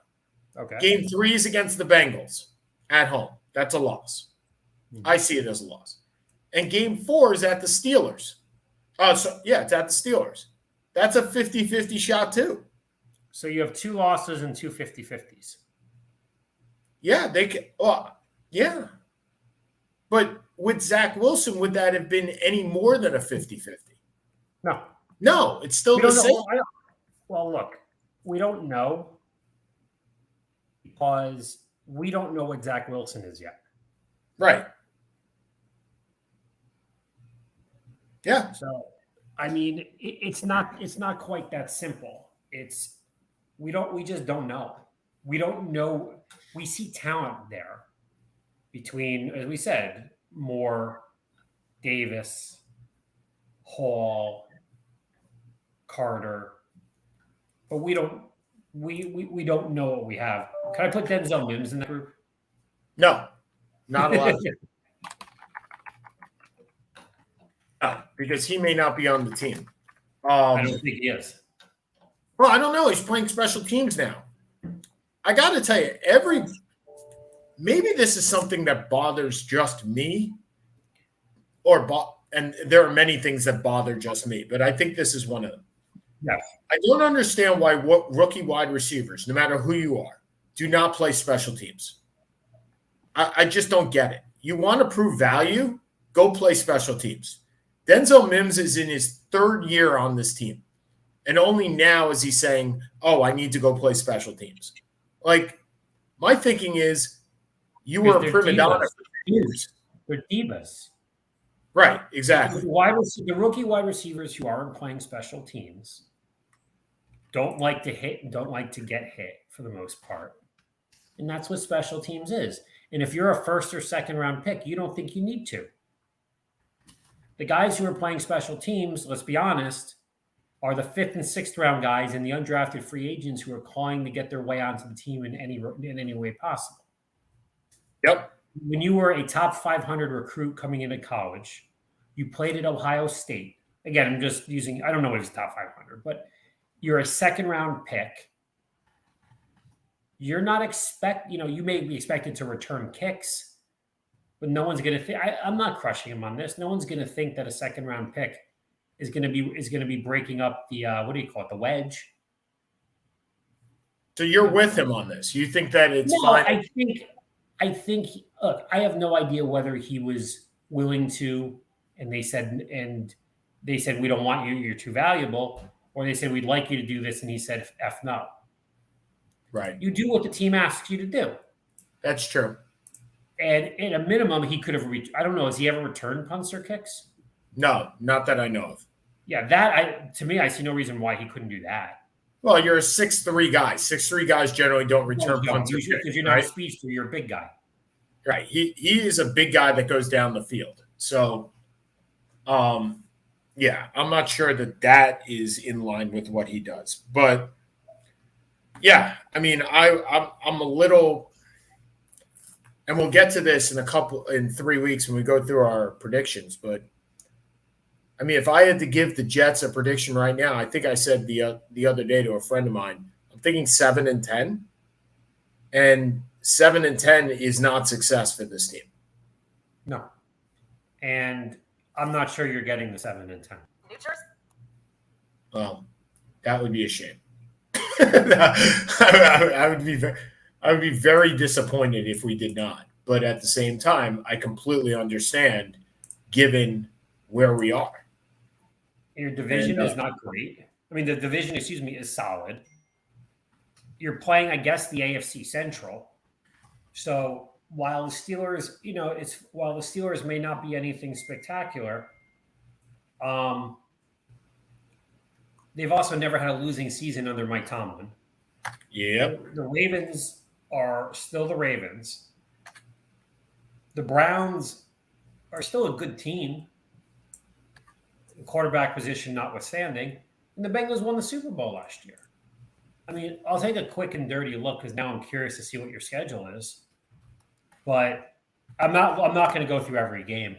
Okay. Game 3 is against the Bengals at home. That's a loss. I see it as a loss. And game 4 is at the Steelers. It's at the Steelers. That's a 50-50 shot too. So you have 2 losses and 2 50-50s. Yeah, they can. Well, yeah. But with Zach Wilson, would that have been any more than a 50-50? No. No, it's still We the don't same. know. Well, look, we don't know because we don't know what Zach Wilson is yet. Right. Yeah. So, I mean, it's not quite that simple. We just don't know. We don't know. We see talent there between, as we said, Moore, Davis, Hall, Carter, but we don't know what we have. Can I put Denzel Mims in that group? No, not allowed. No, because he may not be on the team. I don't think he is. Well, I don't know. He's playing special teams now. I got to tell you, maybe this is something that bothers just me, and there are many things that bother just me, but I think this is one of them. Yeah. I don't understand why rookie wide receivers, no matter who you are, do not play special teams. I just don't get it. You want to prove value? Go play special teams. Denzel Mims is in his third year on this team. And only now is he saying, oh, I need to go play special teams. Like, my thinking is you were a prima donna for years. They're divas. Right, exactly. The rookie wide receivers who aren't playing special teams don't like to hit and don't like to get hit for the most part. And that's what special teams is. And if you're a first or second round pick, you don't think you need to. The guys who are playing special teams, let's be honest, are the 5th and 6th round guys and the undrafted free agents who are clawing to get their way onto the team in any way possible. Yep. When you were a top 500 recruit coming into college, you played at Ohio State. Again, I'm just using, I don't know if it's top 500, but you're a second round pick. You're not you may be expected to return kicks, but no one's going to think, I'm not crushing him on this. No one's going to think that a second round pick is going to be breaking up the, what do you call it? The wedge. So you're with him on this. You think that it's fine? I think, look, I have no idea whether he was willing to, and they said, we don't want you, you're too valuable, or they said, we'd like you to do this. And he said, F no. Right. You do what the team asks you to do. That's true. And at a minimum, he could have I don't know, has he ever returned punts or kicks? No, not that I know of. Yeah, to me, I see no reason why he couldn't do that. Well, you're a 6'3" guy. 6'3" guys generally don't return punts because you're not a speedster, you're a big guy. Right. He is a big guy that goes down the field. So, yeah, I'm not sure that is in line with what he does. But, yeah, I mean, I'm a little – and we'll get to this in 3 weeks when we go through our predictions. But, I mean, if I had to give the Jets a prediction right now, I think I said the other day to a friend of mine, I'm thinking 7-10. And 7-10 is not success for this team. No. And I'm not sure you're getting the 7-10. New Jersey. Well, that would be a shame. I would be very disappointed if we did not. But at the same time, I completely understand given where we are. Your division is not great. I mean, the division, is solid. You're playing, I guess, the AFC Central. So while the Steelers, while the Steelers may not be anything spectacular, they've also never had a losing season under Mike Tomlin. Yep. The Ravens are still the Ravens. The Browns are still a good team, quarterback position notwithstanding, and the Bengals won the Super Bowl last year. I mean, I'll take a quick and dirty look because now I'm curious to see what your schedule is. But I'm not going to go through every game.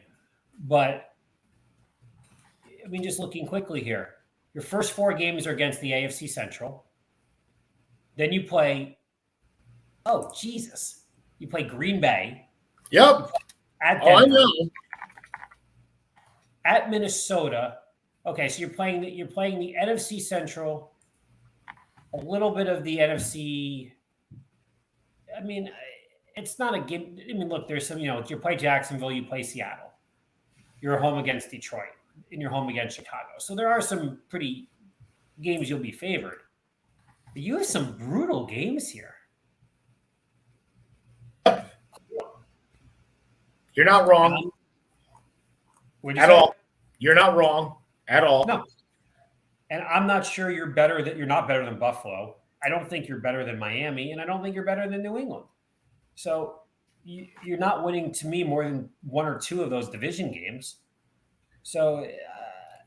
But I mean, just looking quickly here, your first 4 games are against the AFC Central. Then you play, you play Green Bay. Yep. At Denver, I know. at Minnesota. Okay, so you're playing the NFC Central, a little bit of the NFC. I mean, it's not a game. I mean, look, there's some, you play Jacksonville, you play Seattle. You're home against Detroit, and you're home against Chicago. So there are some pretty games you'll be favored. But you have some brutal games here. You're not wrong at all. You're not wrong at all. No. And I'm not sure you're not better than Buffalo. I don't think you're better than Miami, and I don't think you're better than New England. So you're not winning, to me, more than one or two of those division games. So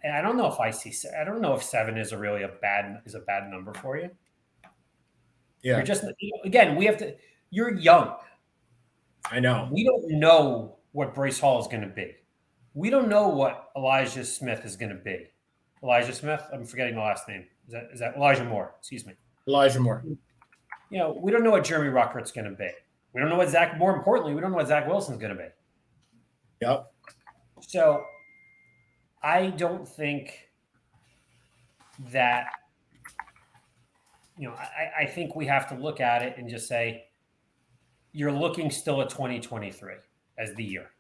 and I don't know if 7 is a bad number for you. Yeah. You're just, again, you're young. I know. We don't know what Bryce Hall is going to be. We don't know what Elijah Smith is going to be. Elijah Smith? I'm forgetting the last name. Is that Elijah Moore? Excuse me. Elijah Moore. We don't know what Jeremy Ruckert's going to be. We don't know what more importantly, we don't know what Zach Wilson's going to be. Yep. So I don't think that, I think we have to look at it and just say, you're looking still at 2023 as the year.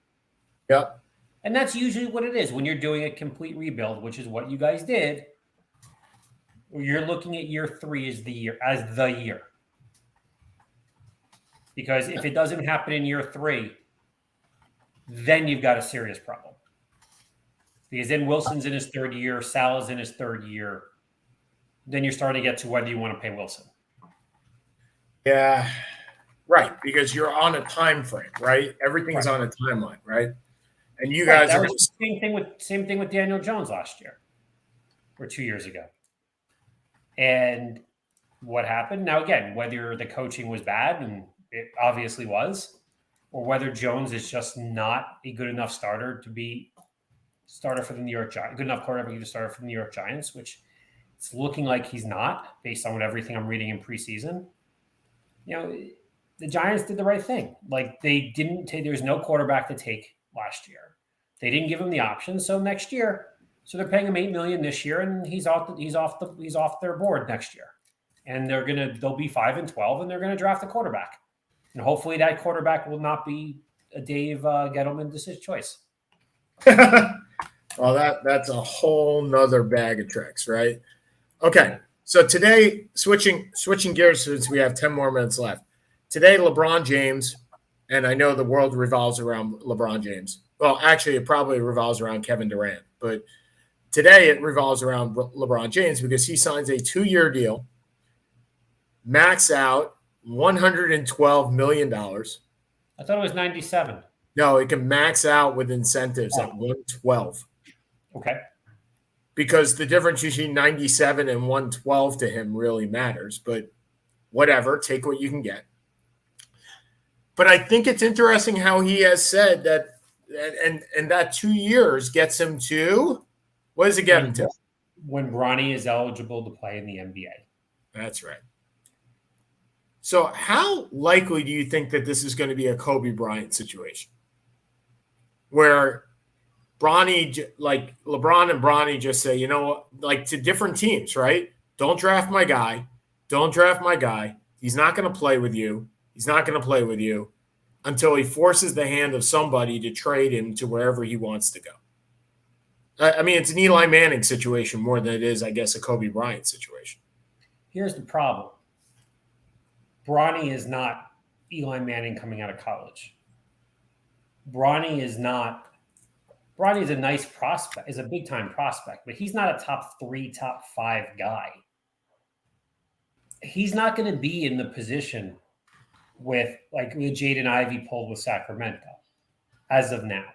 Yep. And that's usually what it is when you're doing a complete rebuild, which is what you guys did. You're looking at year 3 as the year. Because if it doesn't happen in year 3, then you've got a serious problem. Because then Wilson's in his 3rd year, Salah's in his 3rd year. Then you're starting to get to whether you want to pay Wilson. Yeah, right. Because you're on a time frame, right? Everything's on a timeline, right? And you guys are same thing with Daniel Jones last year or 2 years ago. And what happened? Now, again, whether the coaching was bad, and it obviously was, or whether Jones is just not a good enough starter to be starter for the New York Giants, good enough quarterback to be starter for the New York Giants, which it's looking like he's not based on everything I'm reading in preseason. The Giants did the right thing. Like, they didn't take, there was no quarterback to take last year. They didn't give him the option. So next year, they're paying him $8 million this year, and he's off their board next year. And they'll be 5-12, and they're gonna draft a quarterback. And hopefully that quarterback will not be a Dave Gettleman decision choice. Well, that's a whole nother bag of tricks, right? Okay. So today, switching gears since we have 10 more minutes left. Today, LeBron James, and I know the world revolves around LeBron James. Well, actually, it probably revolves around Kevin Durant. But today, it revolves around LeBron James because he signs a 2-year deal, max out $112 million. I thought it was 97. No, it can max out with incentives at 112. Okay. Because the difference between 97 and 112 to him really matters. But whatever, take what you can get. But I think it's interesting how he has said that, and that 2 years gets him to, what does it get him to? When Bronny is eligible to play in the NBA. That's right. So how likely do you think that this is going to be a Kobe Bryant situation? Where Bronny, like LeBron and Bronny just say, like to different teams, right? Don't draft my guy. Don't draft my guy. He's not going to play with you. He's not going to play with you until he forces the hand of somebody to trade him to wherever he wants to go. I mean, it's an Eli Manning situation more than it is, I guess, a Kobe Bryant situation. Here's the problem. Bronny is not Eli Manning coming out of college. Bronny is a nice prospect, is a big-time prospect, but he's not a top 3, top 5 guy. He's not going to be in the position with Jaden Ivey pulled with Sacramento as of now,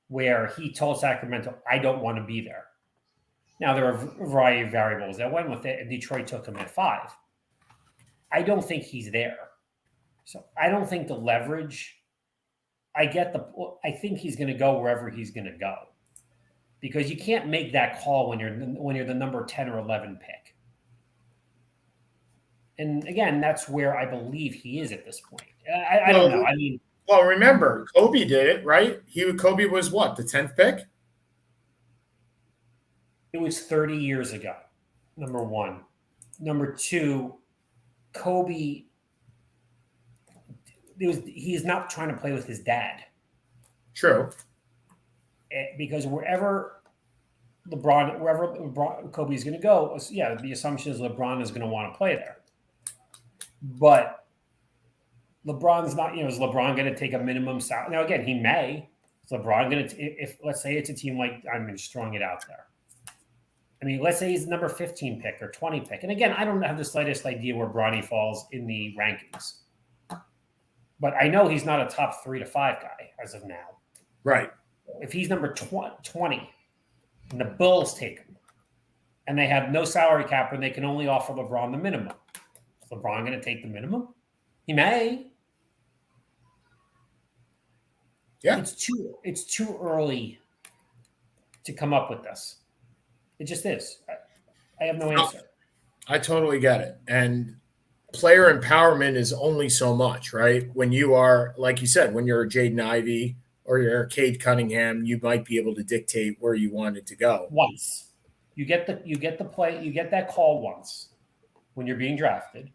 where he told Sacramento, I don't want to be there. Now, there are a variety of variables that went with it, and Detroit took him at 5. I don't think he's there. So I don't think the leverage – I think he's going to go wherever he's going to go, because you can't make that call when you're the number 10 or 11 pick. And again, that's where I believe he is at this point. I don't know. I mean, well, remember, Kobe did it, right? Kobe was what, the 10th pick? It was 30 years ago, number one. Number two, Kobe he's not trying to play with his dad. True. Because wherever Kobe is going to go, yeah, the assumption is LeBron is going to want to play there. But LeBron's not, is LeBron going to take a minimum salary? Now, again, he may. Is LeBron going to, if let's say it's a team like, I'm just throwing it out there. I mean, let's say he's number 15 pick or 20 pick. And again, I don't have the slightest idea where Bronny falls in the rankings. But I know he's not a top 3 to 5 guy as of now. Right. If he's number 20 and the Bulls take him and they have no salary cap and they can only offer LeBron the minimum, is LeBron going to take the minimum? He may. Yeah. It's too early to come up with this. It just is. I have no answer. I totally get it. And player empowerment is only so much, right? When you are, like you said, when you're a Jaden Ivey or you're a Cade Cunningham, you might be able to dictate where you want it to go. Once. You get that call once when you're being drafted.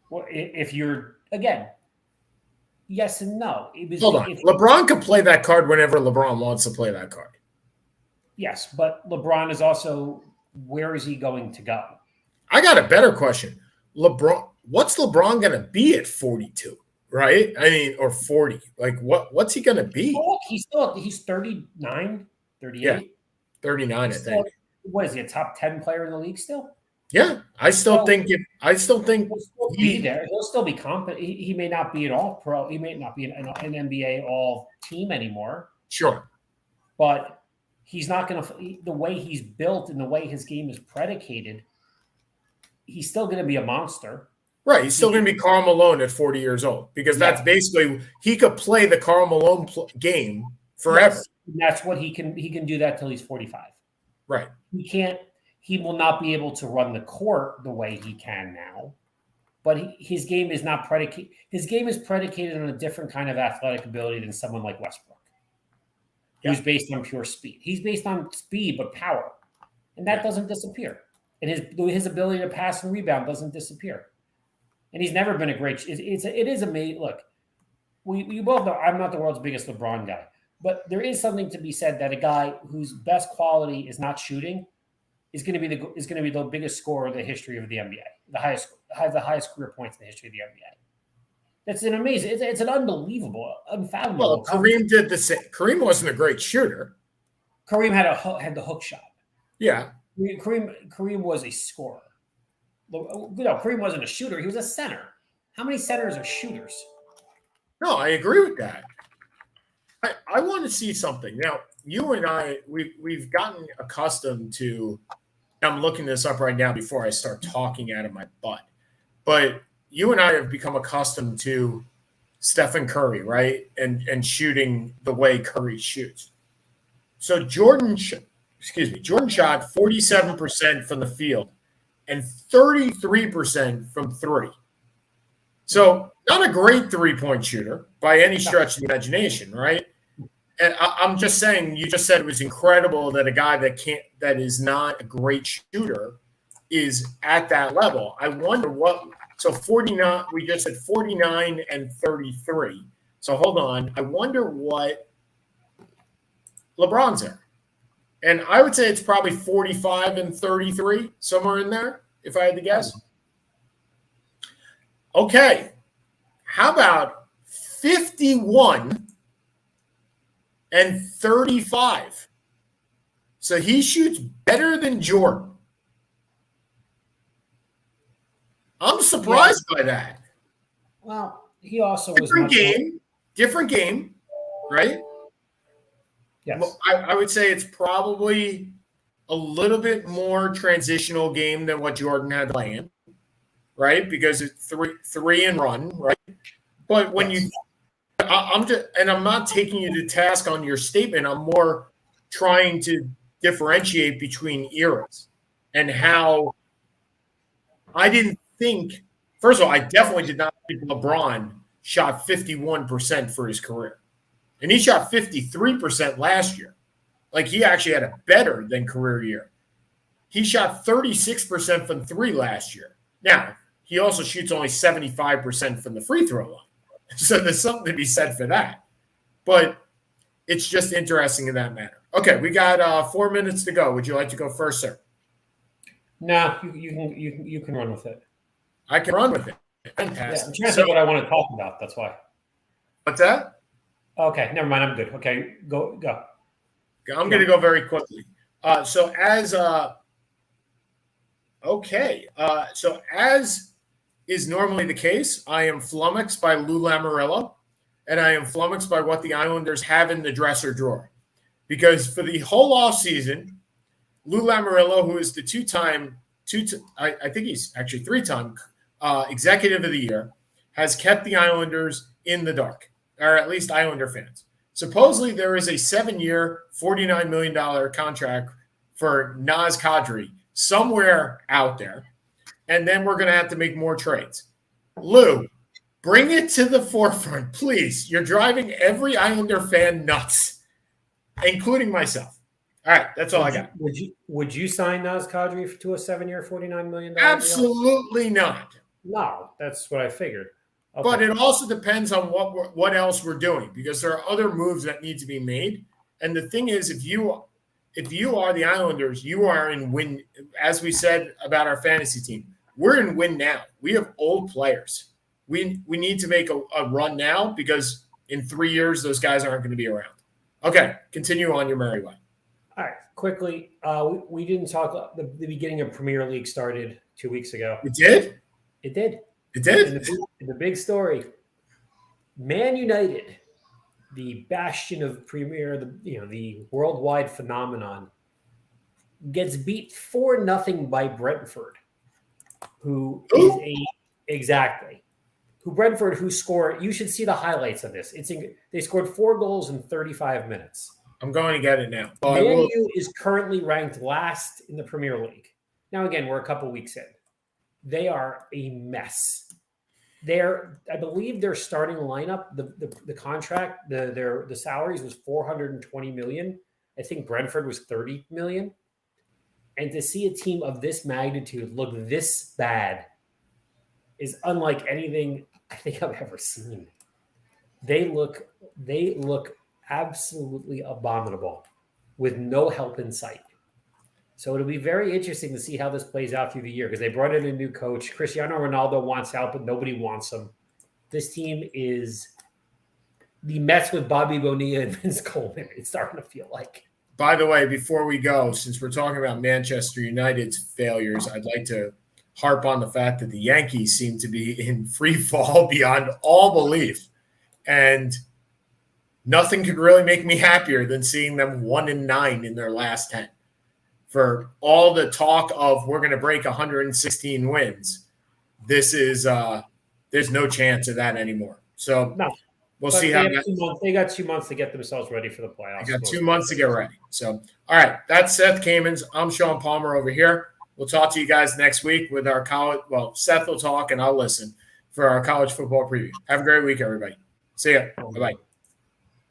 Well, if you're, again, yes and no. Hold on. LeBron can play that card whenever LeBron wants to play that card. Yes, but LeBron is also, where is he going to go? I got a better question. What's LeBron going to be at 42, right? I mean, or 40. Like, what's he going to be? Oh, he's 39, 38. Yeah, 39, I think. What is he, a top 10 player in the league still? Yeah, I still think he'll still be there. He'll still be competent. He may not be an all-pro. He may not be an NBA all-team anymore. Sure. But he's not going to – the way he's built and the way his game is predicated, he's still going to be a monster. Right. He's still going to be Karl Malone at 40 years old because that's basically – he could play the Karl Malone game forever. Yes, that's what he can do that till he's 45. Right. He will not be able to run the court the way he can now, but his game is not predicated. His game is predicated on a different kind of athletic ability than someone like Westbrook, who's based on pure speed. He's based on speed, but power, and that doesn't disappear. And his ability to pass and rebound doesn't disappear. And he's never been a great. It is amazing. Look, we both know I'm not the world's biggest LeBron guy, but there is something to be said that a guy whose best quality is not shooting is going to be the biggest scorer in the history of the NBA, the highest career points in the history of the NBA. That's an amazing. It's an unbelievable, unfathomable. Well, Kareem did the same. Kareem wasn't a great shooter. Kareem had the hook shot. Yeah. Kareem was a scorer. No, Kareem wasn't a shooter. He was a center. How many centers are shooters? No, I agree with that. I want to see something. Now, you and I, we've gotten accustomed to, I'm looking this up right now before I start talking out of my butt, but you and I have become accustomed to Stephen Curry, right? And shooting the way Curry shoots. So Jordan shot 47% from the field and 33% from three. So not a great three-point shooter by any stretch of the imagination, right? And I'm just saying, you just said it was incredible that a guy that is not a great shooter is at that level. I wonder so 49, we just said 49 and 33. So hold on. I wonder what LeBron's at. And I would say it's probably 45 and 33, somewhere in there, if I had to guess. Okay. How about 51 and 35? So he shoots better than Jordan. I'm surprised by that. Well, he also different game, right? Yes. I would say it's probably a little bit more transitional game than what Jordan had playing, right? Because it's three and run, right? But when I'm not taking you to task on your statement. I'm more trying to differentiate between eras and how I didn't think. First of all, I definitely did not think LeBron shot 51% for his career. And he shot 53% last year. Like, he actually had a better than career year. He shot 36% from three last year. Now, he also shoots only 75% from the free throw line. So there's something to be said for that. But it's just interesting in that manner. Okay, we got 4 minutes to go. Would you like to go first, sir? No, you can run with it. I can run with it. Yeah, Fantastic. I'm trying to think what I want to talk about. That's why. What's that? Okay, never mind. I'm good. Okay, go. I'm going to go very quickly. So as is normally the case, I am flummoxed by Lou Lamoriello, and I am flummoxed by what the Islanders have in the dresser drawer. Because for the whole offseason, Lou Lamoriello, who is the I think he's actually 3-time executive of the year, has kept the Islanders in the dark, or at least Islander fans. Supposedly, there is a 7-year, $49 million contract for Naz Kadri somewhere out there, and then we're going to have to make more trades. Lou, bring it to the forefront, please. You're driving every Islander fan nuts, including myself. All right, that's all I got. Would you sign Naz Kadri to a 7-year, $49 million deal? Absolutely not. No, that's what I figured. Okay. But it also depends on what else we're doing, because there are other moves that need to be made. And the thing is, if you are the Islanders, you are in win. As we said about our fantasy team, we're in win now. We have old players. We need to make a run now, because in 3 years those guys aren't going to be around. Okay, continue on your merry way. All right, quickly. We didn't talk. The beginning of Premier League started 2 weeks ago. It did. It did. It did. In the big story, Man United, the bastion of Premier, the worldwide phenomenon, gets beat 4-0 by Brentford, who scored. You should see the highlights of this. They scored 4 goals in 35 minutes. I'm going to get it now. Man U is currently ranked last in the Premier League. Now, again, we're a couple weeks in. They are a mess. I believe their starting lineup, the contract, the salaries was $420 million. I think Brentford was $30 million. And to see a team of this magnitude look this bad is unlike anything I think I've ever seen. They look absolutely abominable with no help in sight. So it'll be very interesting to see how this plays out through the year, because they brought in a new coach. Cristiano Ronaldo wants out, but nobody wants him. This team is the Mets with Bobby Bonilla and Vince Coleman. It's starting to feel like. By the way, before we go, since we're talking about Manchester United's failures, I'd like to harp on the fact that the Yankees seem to be in free fall beyond all belief. And nothing could really make me happier than seeing them 1-9 in their last 10. For all the talk of we're going to break 116 wins, this is there's no chance of that anymore. So no. We'll see how they got 2 months to get themselves ready for the playoffs. They got 2 months to get ready. So, all right, that's Seth Kamens. I'm Sean Palmer over here. We'll talk to you guys next week with our college. Well, Seth will talk and I'll listen for our college football preview. Have a great week, everybody. See ya. Bye-bye.